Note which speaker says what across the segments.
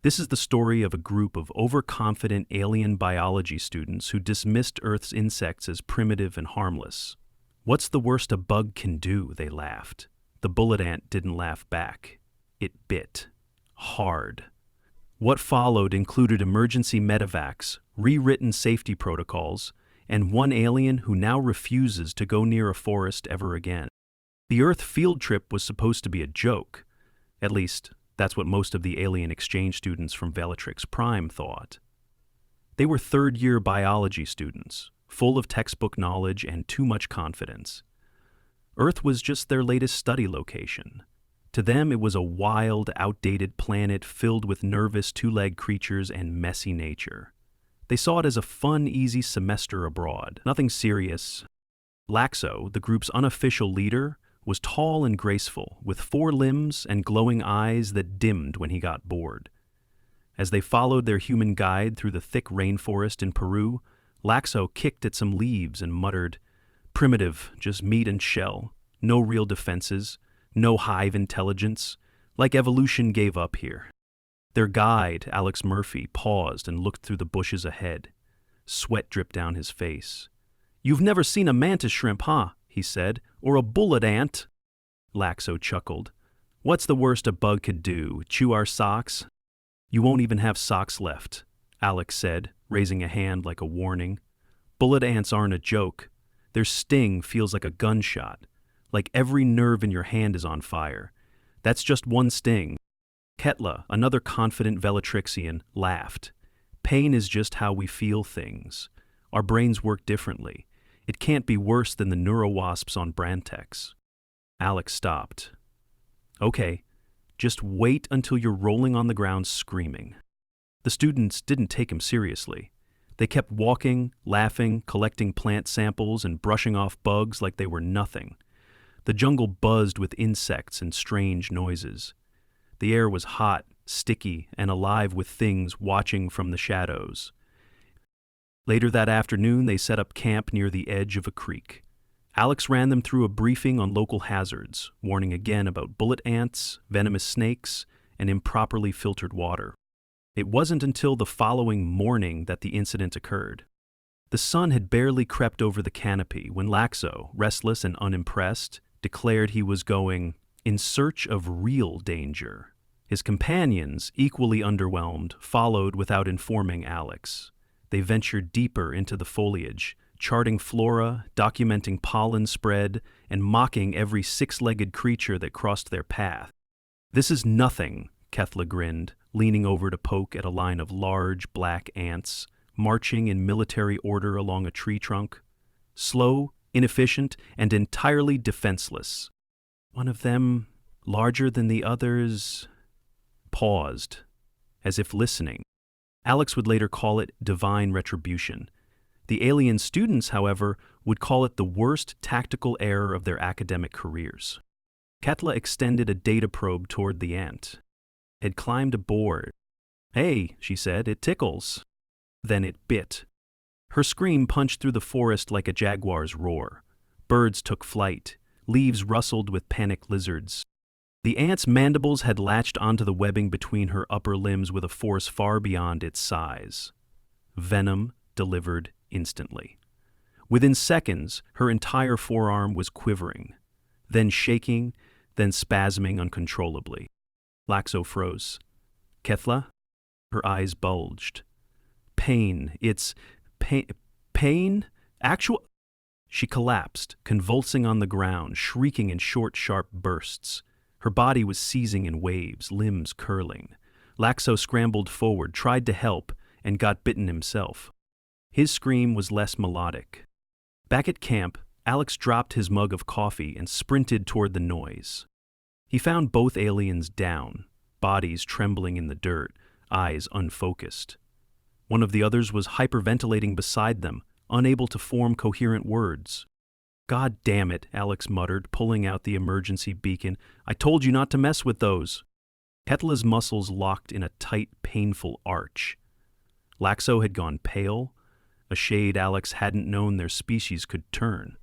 Speaker 1: This is the story of a group of overconfident alien biology students who dismissed Earth's insects as primitive and harmless. "What's the worst a bug can do?" they laughed. The bullet ant didn't laugh back. It bit. Hard. What followed included emergency medevacs, rewritten safety protocols, and one alien who now refuses to go near a forest ever again. The Earth field trip was supposed to be a joke. At least, that's what most of the alien exchange students from Bellatrix Prime thought. They were third-year biology students, full of textbook knowledge and too much confidence. Earth was just their latest study location. To them, it was a wild, outdated planet filled with nervous two-legged creatures and messy nature. They saw it as a fun, easy semester abroad, nothing serious. Laxo, the group's unofficial leader, was tall and graceful, with 4 limbs and glowing eyes that dimmed when he got bored. As they followed their human guide through the thick rainforest in Peru, Laxo kicked at some leaves and muttered, "Primitive, just meat and shell, no real defenses, no hive intelligence, like evolution gave up here." Their guide, Alex Murphy, paused and looked through the bushes ahead. Sweat dripped down his face. "You've never seen a mantis shrimp, huh?" he said, "or a bullet ant?" Laxo chuckled. "What's the worst a bug could do, chew our socks?" "You won't even have socks left," Alex said, raising a hand like a warning. "Bullet ants aren't a joke. Their sting feels like a gunshot, like every nerve in your hand is on fire. That's just one sting." Ketla, another confident Bellatrixian, laughed. "Pain is just how we feel things. Our brains work differently. It can't be worse than the neurowasps on Brantex." Alex stopped. "Okay, just wait until you're rolling on the ground screaming." The students didn't take him seriously. They kept walking, laughing, collecting plant samples, and brushing off bugs like they were nothing. The jungle buzzed with insects and strange noises. The air was hot, sticky, and alive with things watching from the shadows. Later that afternoon, they set up camp near the edge of a creek. Alex ran them through a briefing on local hazards, warning again about bullet ants, venomous snakes, and improperly filtered water. It wasn't until the following morning that the incident occurred. The sun had barely crept over the canopy when Laxo, restless and unimpressed, declared he was going in search of real danger. His companions, equally underwhelmed, followed without informing Alex. They ventured deeper into the foliage, charting flora, documenting pollen spread, and mocking every 6-legged creature that crossed their path. "This is nothing," Kethla grinned, leaning over to poke at a line of large, black ants, marching in military order along a tree trunk. Slow, inefficient, and entirely defenseless. One of them, larger than the others, paused, as if listening. Alex would later call it divine retribution. The alien students, however, would call it the worst tactical error of their academic careers. Ketla extended a data probe toward the ant. It had climbed aboard. "Hey," she said, "it tickles." Then it bit. Her scream punched through the forest like a jaguar's roar. Birds took flight. Leaves rustled with panicked lizards. The ant's mandibles had latched onto the webbing between her upper limbs with a force far beyond its size. Venom delivered instantly. Within seconds, her entire forearm was quivering, then shaking, then spasming uncontrollably. Laxo froze. "Kethla?" Her eyes bulged. "Pain. It's pain? Actual—" She collapsed, convulsing on the ground, shrieking in short, sharp bursts. Her body was seizing in waves, limbs curling. Laxo scrambled forward, tried to help, and got bitten himself. His scream was less melodic. Back at camp, Alex dropped his mug of coffee and sprinted toward the noise. He found both aliens down, bodies trembling in the dirt, eyes unfocused. One of the others was hyperventilating beside them, unable to form coherent words. "God damn it," Alex muttered, pulling out the emergency beacon. "I told you not to mess with those." Ketla's muscles locked in a tight, painful arch. Laxo had gone pale, a shade Alex hadn't known their species could turn.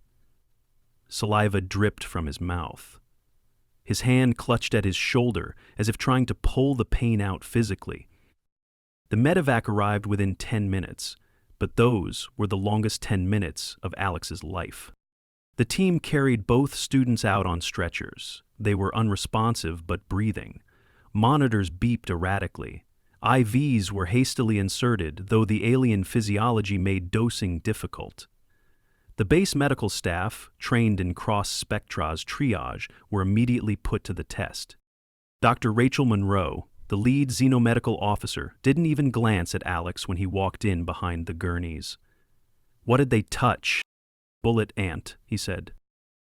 Speaker 1: Saliva dripped from his mouth. His hand clutched at his shoulder as if trying to pull the pain out physically, The medevac arrived within 10 minutes, but those were the longest 10 minutes of Alex's life. The team carried both students out on stretchers. They were unresponsive but breathing. Monitors beeped erratically. IVs were hastily inserted, though the alien physiology made dosing difficult. The base medical staff, trained in cross-spectras triage, were immediately put to the test. Dr. Rachel Monroe, the lead xenomedical officer, didn't even glance at Alex when he walked in behind the gurneys. "What did they touch?" "Bullet ant," he said.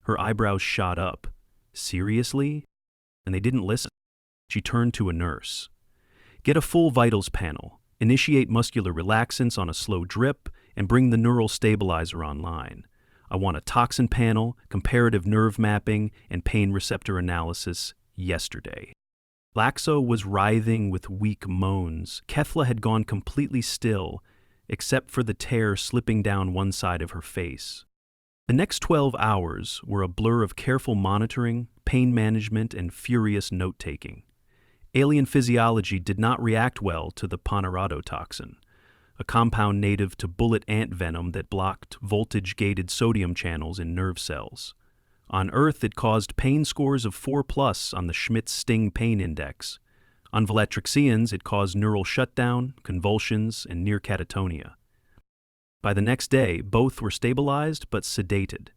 Speaker 1: Her eyebrows shot up. "Seriously?" And they didn't listen. She turned to a nurse. "Get a full vitals panel, initiate muscular relaxants on a slow drip, and bring the neural stabilizer online. I want a toxin panel, comparative nerve mapping, and pain receptor analysis yesterday." Laxo was writhing with weak moans. Kethla had gone completely still, except for the tear slipping down one side of her face. The next 12 hours were a blur of careful monitoring, pain management, and furious note-taking. Alien physiology did not react well to the poneradotoxin, a compound native to bullet ant venom that blocked voltage-gated sodium channels in nerve cells. On Earth, it caused pain scores of 4+ on the Schmidt-Sting Pain Index. On Velatrixeans, it caused neural shutdown, convulsions, and near catatonia. By the next day, both were stabilized but sedated.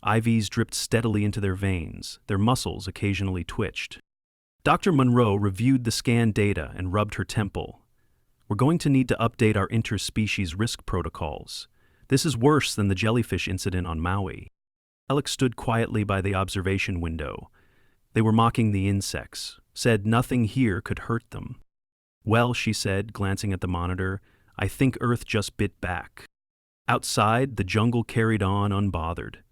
Speaker 1: IVs dripped steadily into their veins. Their muscles occasionally twitched. Dr. Monroe reviewed the scan data and rubbed her temple. "We're going to need to update our interspecies risk protocols. This is worse than the jellyfish incident on Maui." Alex stood quietly by the observation window. They were mocking the insects, said nothing here could hurt them. "Well," she said, glancing at the monitor, "I think Earth just bit back." Outside, the jungle carried on unbothered.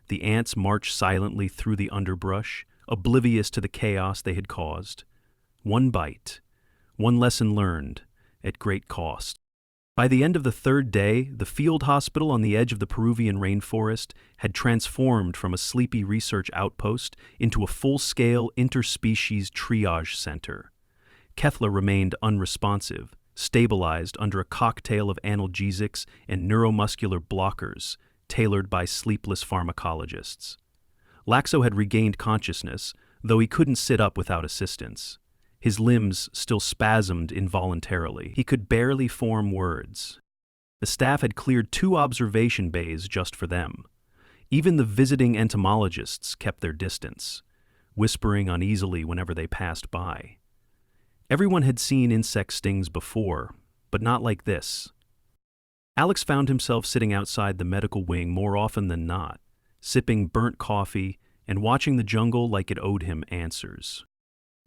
Speaker 1: The ants marched silently through the underbrush, oblivious to the chaos they had caused. One bite, one lesson learned, at great cost. By the end of the third day, the field hospital on the edge of the Peruvian rainforest had transformed from a sleepy research outpost into a full-scale interspecies triage center. Kethla remained unresponsive, stabilized under a cocktail of analgesics and neuromuscular blockers tailored by sleepless pharmacologists. Laxo had regained consciousness, though he couldn't sit up without assistance. His limbs still spasmed involuntarily. He could barely form words. The staff had cleared 2 observation bays just for them. Even the visiting entomologists kept their distance, whispering uneasily whenever they passed by. Everyone had seen insect stings before, but not like this. Alex found himself sitting outside the medical wing more often than not, sipping burnt coffee and watching the jungle like it owed him answers.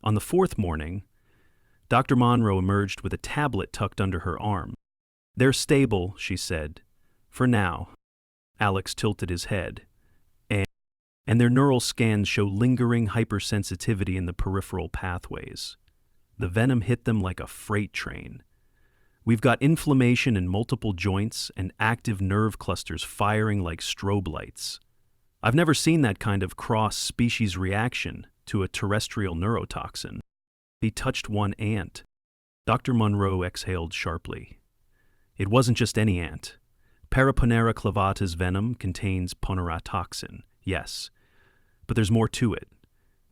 Speaker 1: On the 4th morning, Dr. Monroe emerged with a tablet tucked under her arm. "They're stable," she said. "For now." Alex tilted his head. And their neural scans show lingering hypersensitivity in the peripheral pathways. The venom hit them like a freight train. "We've got inflammation in multiple joints and active nerve clusters firing like strobe lights. I've never seen that kind of cross-species reaction to a terrestrial neurotoxin." He touched one ant. Dr. Monroe exhaled sharply. "It wasn't just any ant. Paraponera clavata's venom contains poneratoxin, yes. But there's more to it.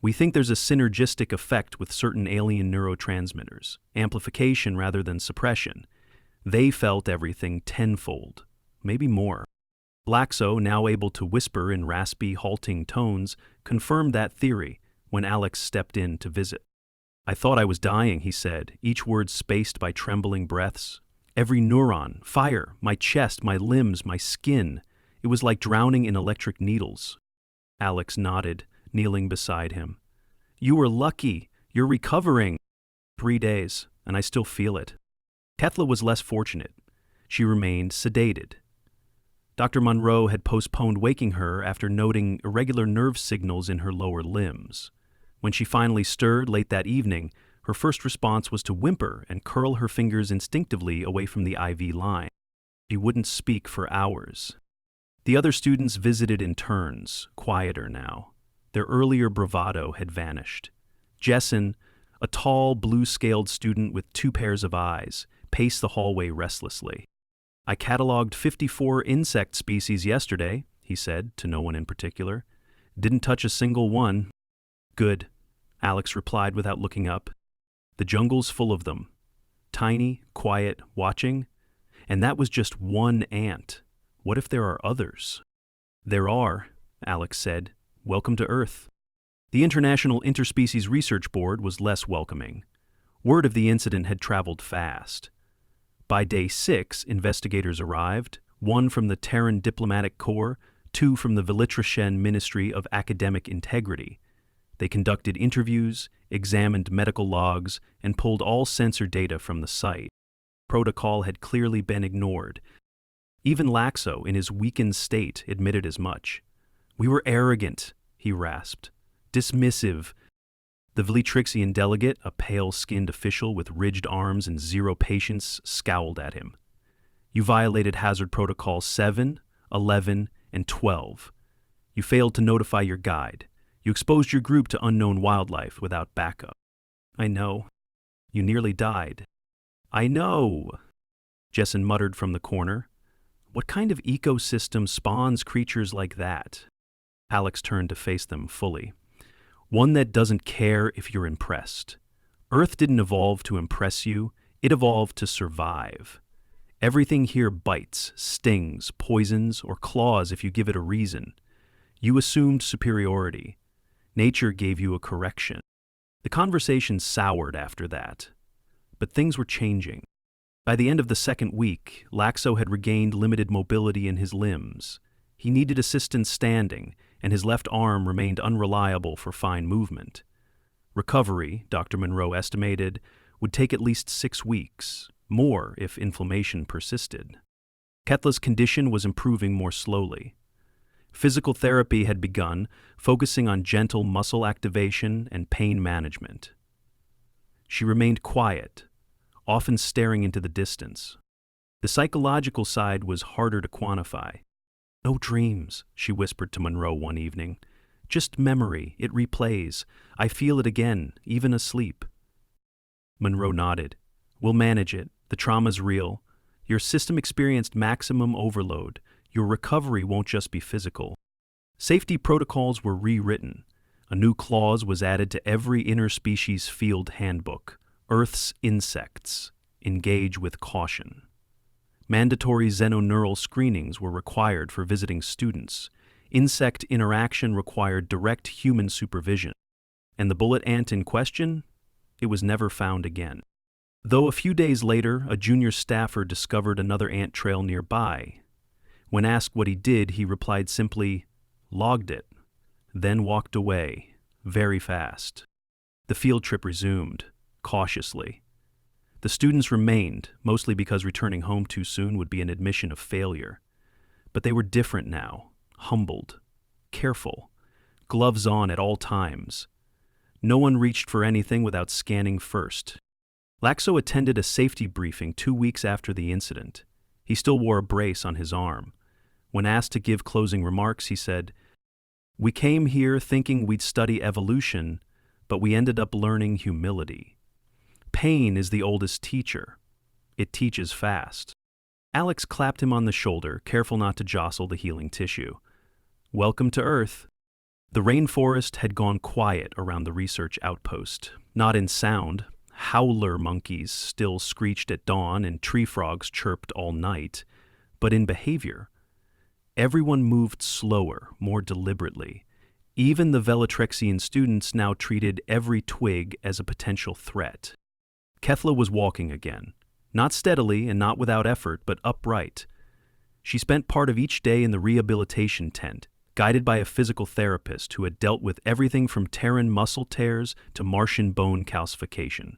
Speaker 1: We think there's a synergistic effect with certain alien neurotransmitters, amplification rather than suppression. They felt everything tenfold, maybe more." Laxo, now able to whisper in raspy, halting tones, confirmed that theory when Alex stepped in to visit. "I thought I was dying," he said, each word spaced by trembling breaths. "Every neuron, fire, my chest, my limbs, my skin. It was like drowning in electric needles." Alex nodded, kneeling beside him. "You were lucky. You're recovering." 3 days, and I still feel it." Kethla was less fortunate. She remained sedated. Dr. Monroe had postponed waking her after noting irregular nerve signals in her lower limbs. When she finally stirred late that evening, her first response was to whimper and curl her fingers instinctively away from the IV line. She wouldn't speak for hours. The other students visited in turns, quieter now. Their earlier bravado had vanished. Jessen, a tall, blue-scaled student with 2 pairs of eyes, paced the hallway restlessly. "I cataloged 54 insect species yesterday," he said, to no one in particular. "Didn't touch a single one." "Good," Alex replied without looking up. "The jungle's full of them. Tiny, quiet, watching. And that was just one ant. What if there are others?" "There are," Alex said. "Welcome to Earth." The International Interspecies Research Board was less welcoming. Word of the incident had traveled fast. By day 6, investigators arrived, 1 from the Terran Diplomatic Corps, 2 from the Velitroshen Ministry of Academic Integrity. They conducted interviews, examined medical logs, and pulled all sensor data from the site. Protocol had clearly been ignored. Even Laxo, in his weakened state, admitted as much. "We were arrogant," he rasped. "Dismissive." The Velitrixian delegate, a pale-skinned official with ridged arms and zero patience, scowled at him. "You violated Hazard Protocols 7, 11, and 12. You failed to notify your guide. You exposed your group to unknown wildlife without backup." "I know." "You nearly died." "I know," Jessen muttered from the corner. "What kind of ecosystem spawns creatures like that?" Alex turned to face them fully. "One that doesn't care if you're impressed. Earth didn't evolve to impress you, it evolved to survive. Everything here bites, stings, poisons, or claws if you give it a reason. You assumed superiority. Nature gave you a correction." The conversation soured after that. But things were changing. By the end of the second week, Laxo had regained limited mobility in his limbs. He needed assistance standing, and his left arm remained unreliable for fine movement. Recovery, Dr. Monroe estimated, would take at least 6 weeks, more if inflammation persisted. Ketla's condition was improving more slowly. Physical therapy had begun, focusing on gentle muscle activation and pain management. She remained quiet, often staring into the distance. The psychological side was harder to quantify. "No dreams," she whispered to Monroe one evening. "Just memory, it replays. I feel it again, even asleep." Monroe nodded. "We'll manage it. The trauma's real. Your system experienced maximum overload. Your recovery won't just be physical." Safety protocols were rewritten. A new clause was added to every interspecies field handbook. Earth's insects. Engage with caution. Mandatory xenoneural screenings were required for visiting students. Insect interaction required direct human supervision. And the bullet ant in question? It was never found again. Though a few days later, a junior staffer discovered another ant trail nearby. When asked what he did, he replied simply, "Logged it," then walked away, very fast. The field trip resumed, cautiously. The students remained, mostly because returning home too soon would be an admission of failure. But they were different now, humbled, careful, gloves on at all times. No one reached for anything without scanning first. Laxo attended a safety briefing 2 weeks after the incident. He still wore a brace on his arm. When asked to give closing remarks, he said, "We came here thinking we'd study evolution, but we ended up learning humility. Pain is the oldest teacher. It teaches fast." Alex clapped him on the shoulder, careful not to jostle the healing tissue. "Welcome to Earth." The rainforest had gone quiet around the research outpost. Not in sound. Howler monkeys still screeched at dawn and tree frogs chirped all night. But in behavior. Everyone moved slower, more deliberately. Even the Velatrexian students now treated every twig as a potential threat. Kethla was walking again. Not steadily and not without effort, but upright. She spent part of each day in the rehabilitation tent, guided by a physical therapist who had dealt with everything from Terran muscle tears to Martian bone calcification.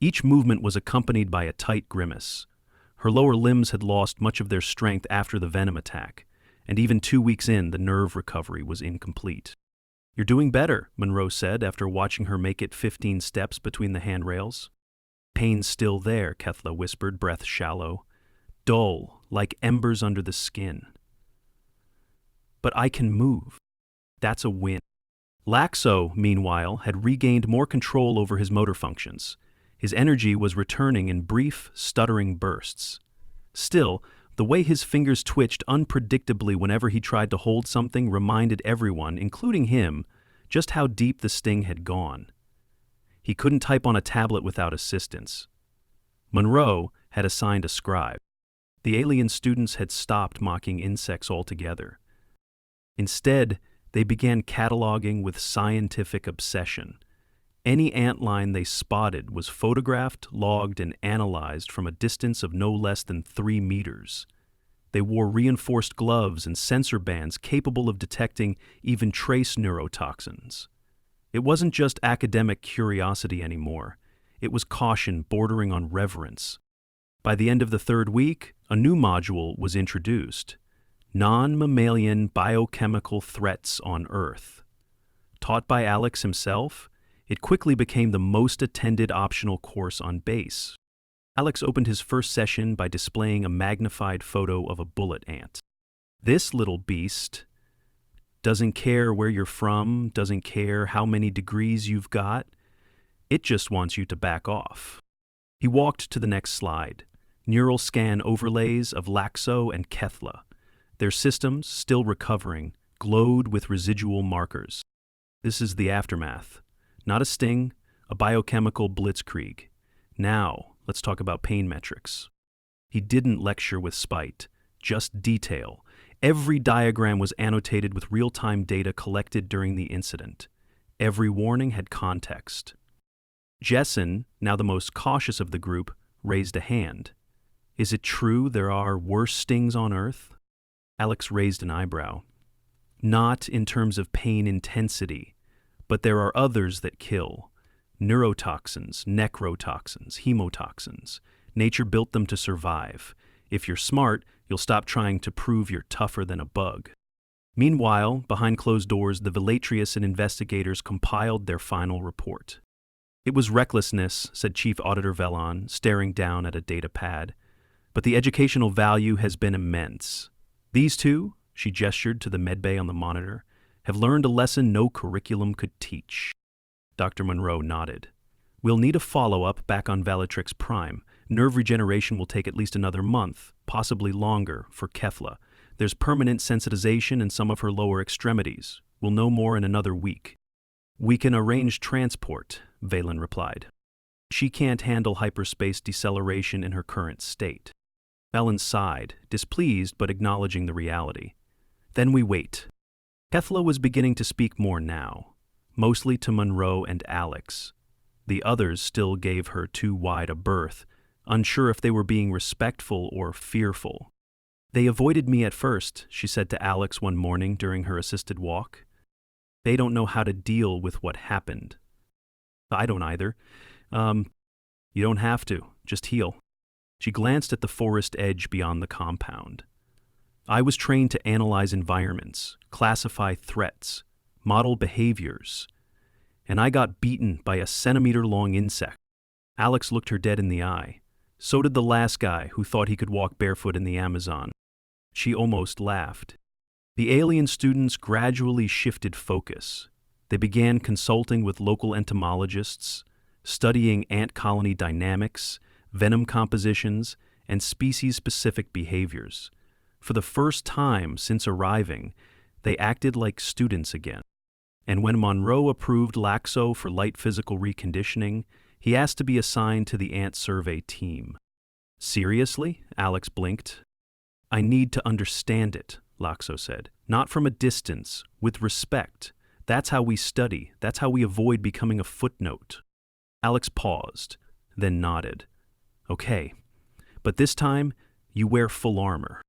Speaker 1: Each movement was accompanied by a tight grimace. Her lower limbs had lost much of their strength after the venom attack, and even 2 weeks in, the nerve recovery was incomplete. "You're doing better," Monroe said after watching her make it 15 steps between the handrails. "Pain's still there," Kethla whispered, breath shallow. "Dull, like embers under the skin. But I can move. That's a win." Laxo, meanwhile, had regained more control over his motor functions. His energy was returning in brief, stuttering bursts. Still, the way his fingers twitched unpredictably whenever he tried to hold something reminded everyone, including him, just how deep the sting had gone. He couldn't type on a tablet without assistance. Monroe had assigned a scribe. The alien students had stopped mocking insects altogether. Instead, they began cataloging with scientific obsession. Any antline they spotted was photographed, logged, and analyzed from a distance of no less than 3 meters. They wore reinforced gloves and sensor bands capable of detecting even trace neurotoxins. It wasn't just academic curiosity anymore. It was caution bordering on reverence. By the end of the 3rd week, a new module was introduced: non-mammalian biochemical threats on Earth. Taught by Alex himself, it quickly became the most attended optional course on base. Alex opened his first session by displaying a magnified photo of a bullet ant. This little beast doesn't care where you're from, doesn't care how many degrees you've got. It just wants you to back off. He walked to the next slide. Neural scan overlays of Laxo and Kethla. Their systems, still recovering, glowed with residual markers. This is the aftermath. Not a sting, a biochemical blitzkrieg. Now, let's talk about pain metrics. He didn't lecture with spite, just detail. Every diagram was annotated with real-time data collected during the incident. Every warning had context. Jessen, now the most cautious of the group, raised a hand. Is it true there are worse stings on Earth? Alex raised an eyebrow. Not in terms of pain intensity, but there are others that kill. Neurotoxins, necrotoxins, hemotoxins. Nature built them to survive. If you're smart, you'll stop trying to prove you're tougher than a bug. Meanwhile, behind closed doors, the Velatrius and investigators compiled their final report. It was recklessness, said Chief Auditor Velon, staring down at a data pad. But the educational value has been immense. These two, she gestured to the medbay on the monitor, have learned a lesson no curriculum could teach. Dr. Monroe nodded. We'll need a follow-up back on Valatrix Prime. Nerve regeneration will take at least another month, possibly longer, for Kethla. There's permanent sensitization in some of her lower extremities. We'll know more in another week. We can arrange transport, Valen replied. She can't handle hyperspace deceleration in her current state. Valen sighed, displeased but acknowledging the reality. Then we wait. Kethla was beginning to speak more now, mostly to Monroe and Alex. The others still gave her too wide a berth, unsure if they were being respectful or fearful. They avoided me at first, she said to Alex one morning during her assisted walk. They don't know how to deal with what happened. I don't either. You don't have to, just heal. She glanced at the forest edge beyond the compound. I was trained to analyze environments, classify threats, model behaviors, and I got beaten by a centimeter-long insect. Alex looked her dead in the eye. So did the last guy who thought he could walk barefoot in the Amazon. She almost laughed. The alien students gradually shifted focus. They began consulting with local entomologists, studying ant colony dynamics, venom compositions, and species-specific behaviors. For the first time since arriving, they acted like students again. And when Monroe approved Laxo for light physical reconditioning, he asked to be assigned to the ant survey team. Seriously? Alex blinked. I need to understand it, Laxo said. Not from a distance, with respect. That's how we study. That's how we avoid becoming a footnote. Alex paused, then nodded. Okay, but this time, you wear full armor.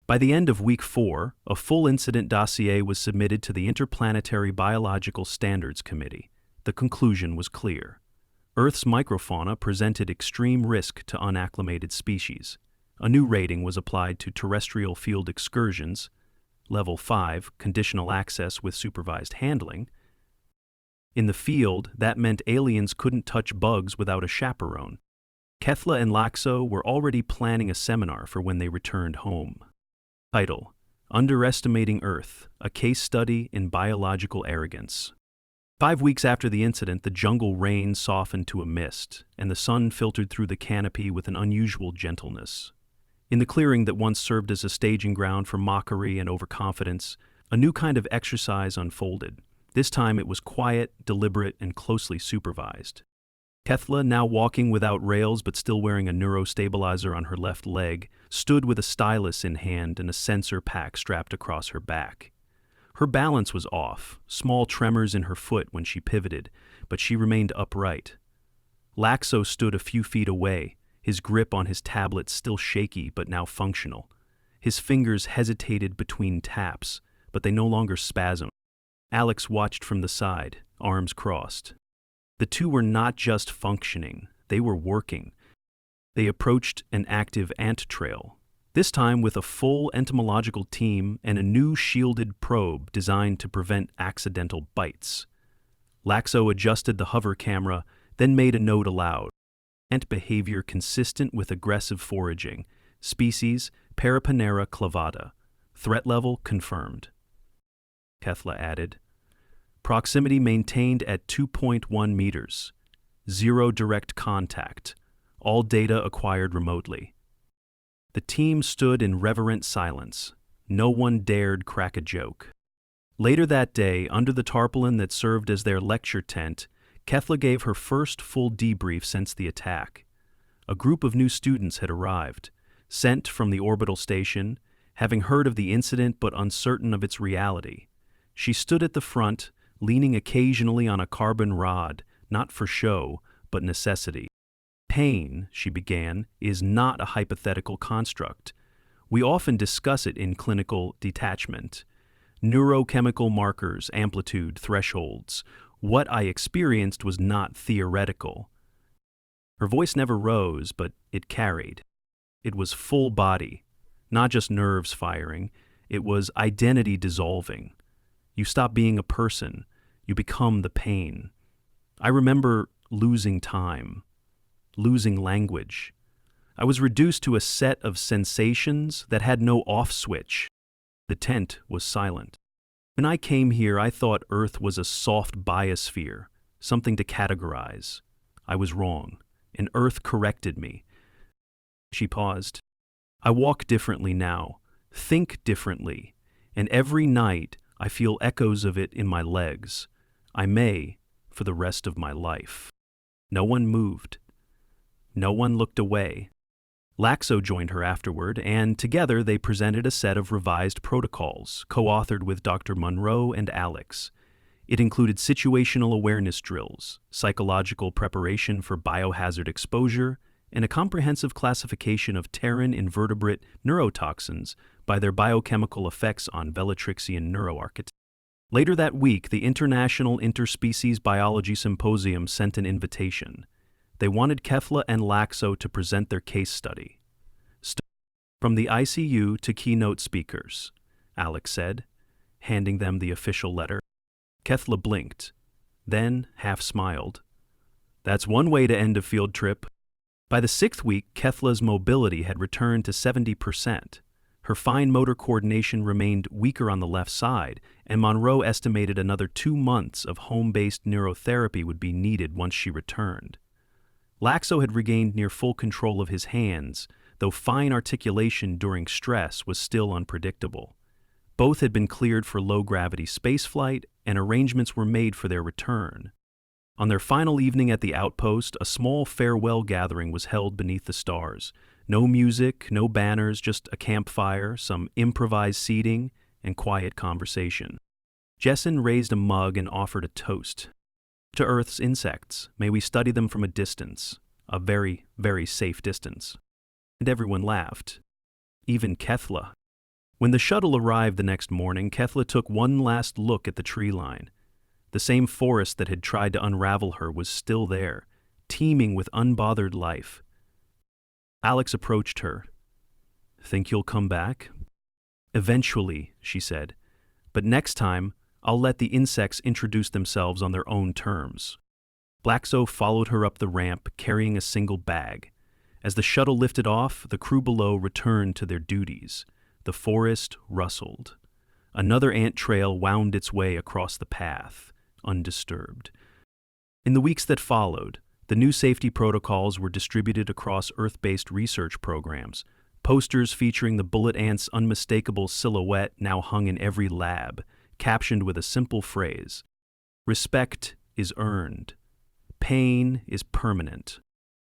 Speaker 1: By the end of week 4, a full incident dossier was submitted to the Interplanetary Biological Standards Committee. The conclusion was clear. Earth's microfauna presented extreme risk to unacclimated species. A new rating was applied to terrestrial field excursions, Level 5, conditional access with supervised handling. In the field, that meant aliens couldn't touch bugs without a chaperone. Kethla and Laxo were already planning a seminar for when they returned home. Title: Underestimating Earth, a Case Study in Biological Arrogance. 5 weeks after the incident, the jungle rain softened to a mist, and the sun filtered through the canopy with an unusual gentleness. In the clearing that once served as a staging ground for mockery and overconfidence, a new kind of exercise unfolded. This time it was quiet, deliberate, and closely supervised. Kethla, now walking without rails but still wearing a neurostabilizer on her left leg, stood with a stylus in hand and a sensor pack strapped across her back. Her balance was off, small tremors in her foot when she pivoted, but she remained upright. Laxo stood a few feet away, his grip on his tablet still shaky but now functional. His fingers hesitated between taps, but they no longer spasmed. Alex watched from the side, arms crossed. The two were not just functioning, they were working. They approached an active ant trail, this time with a full entomological team and a new shielded probe designed to prevent accidental bites. Laxo adjusted the hover camera, then made a note aloud. Ant behavior consistent with aggressive foraging. Species, Paraponera clavata. Threat level confirmed. Kethla added. Proximity maintained at 2.1 meters. 0 direct contact. All data acquired remotely. The team stood in reverent silence. No one dared crack a joke. Later that day, under the tarpaulin that served as their lecture tent, Kethla gave her first full debrief since the attack. A group of new students had arrived, sent from the orbital station, having heard of the incident but uncertain of its reality. She stood at the front, leaning occasionally on a carbon rod, not for show, but necessity. Pain, she began, is not a hypothetical construct. We often discuss it in clinical detachment. Neurochemical markers, amplitude, thresholds. What I experienced was not theoretical. Her voice never rose, but it carried. It was full body, not just nerves firing. It was identity dissolving. You stop being a person. You become the pain. I remember losing time. Losing language. I was reduced to a set of sensations that had no off switch. The tent was silent. When I came here, I thought Earth was a soft biosphere, something to categorize. I was wrong, and Earth corrected me. She paused. I walk differently now, think differently, and every night I feel echoes of it in my legs. I may, for the rest of my life. No one moved. No one looked away. Laxo joined her afterward, and together they presented a set of revised protocols, co-authored with Dr. Monroe and Alex. It included situational awareness drills, psychological preparation for biohazard exposure, and a comprehensive classification of pterin invertebrate neurotoxins by their biochemical effects on Velatrixian neuroarchitecture. Later that week, the International Interspecies Biology Symposium sent an invitation. They wanted Kethla and Laxo to present their case study. From the ICU to keynote speakers, Alex said, handing them the official letter. Kethla blinked, then half smiled. That's one way to end a field trip. By the 6th week, Kethla's mobility had returned to 70%. Her fine motor coordination remained weaker on the left side, and Monroe estimated another 2 months of home-based neurotherapy would be needed once she returned. Laxo had regained near full control of his hands, though fine articulation during stress was still unpredictable. Both had been cleared for low-gravity spaceflight, and arrangements were made for their return. On their final evening at the outpost, a small farewell gathering was held beneath the stars. No music, no banners, just a campfire, some improvised seating, and quiet conversation. Jessen raised a mug and offered a toast. To Earth's insects, may we study them from a distance, a very, very safe distance. And everyone laughed, even Kethla. When the shuttle arrived the next morning, Kethla took one last look at the tree line. The same forest that had tried to unravel her was still there, teeming with unbothered life. Alex approached her. Think you'll come back? Eventually, she said, but next time, I'll let the insects introduce themselves on their own terms. Laxo followed her up the ramp, carrying a single bag. As the shuttle lifted off, the crew below returned to their duties. The forest rustled. Another ant trail wound its way across the path, undisturbed. In the weeks that followed, the new safety protocols were distributed across Earth-based research programs. Posters featuring the bullet ant's unmistakable silhouette now hung in every lab, captioned with a simple phrase: "Respect is earned. Pain is permanent."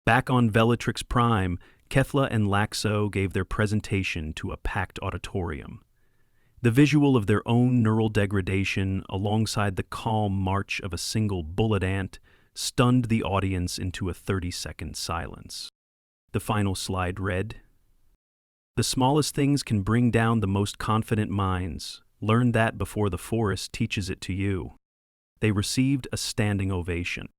Speaker 1: Back on Bellatrix Prime, Kethla and Laxo gave their presentation to a packed auditorium. The visual of their own neural degradation, alongside the calm march of a single bullet ant, stunned the audience into a 30-second silence. The final slide read, "The smallest things can bring down the most confident minds. Learn that before the forest teaches it to you." They received a standing ovation.